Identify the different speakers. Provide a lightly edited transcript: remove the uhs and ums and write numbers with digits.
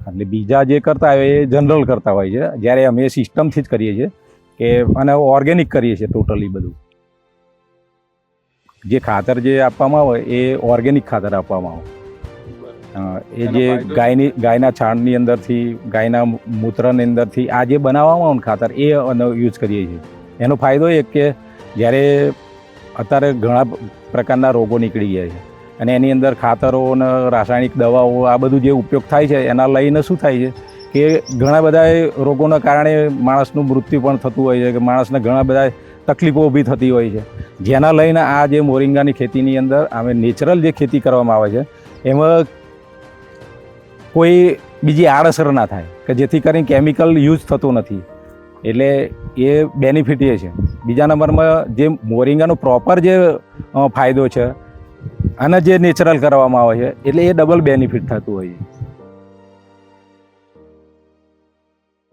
Speaker 1: એટલે બીજા જે કરતા હોય એ જનરલ કરતા હોય છે, જ્યારે અમે સિસ્ટમથી જ કરીએ છીએ કે અને ઓર્ગેનિક કરીએ છીએ ટોટલી બધું. જે ખાતર જે આપવામાં આવે એ ઓર્ગેનિક ખાતર આપવામાં આવે. એ જે ગાયના છાણની અંદરથી, ગાયના મૂત્રની અંદરથી આ જે બનાવવામાં આવે ને ખાતર એ યુઝ કરીએ છીએ. એનો ફાયદો એ કે જ્યારે અત્યારે ઘણા પ્રકારના રોગો નીકળી ગયા છે અને એની અંદર ખાતરો અને રાસાયણિક દવાઓ આ બધું જે ઉપયોગ થાય છે એના લઈને શું થાય છે કે ઘણા બધા રોગોના કારણે માણસનું મૃત્યુ પણ થતું હોય છે, કે માણસને ઘણા બધા તકલીફો ઊભી થતી હોય છે. જેના લઈને આ જે મોરિંગાની ખેતીની અંદર અમે નેચરલ જે ખેતી કરવામાં આવે છે એમાં કોઈ બીજી આડઅસર ના થાય, કે જેથી કરીને કેમિકલ યુઝ થતો નથી. એટલે એ બેનિફિટ એ છે. બીજા નંબરમાં જે મોરિંગાનો પ્રોપર જે ફાયદો છે અને જે નેચરલ કરવામાં આવે છે એટલે એ ડબલ બેનિફિટ થતું હોય છે.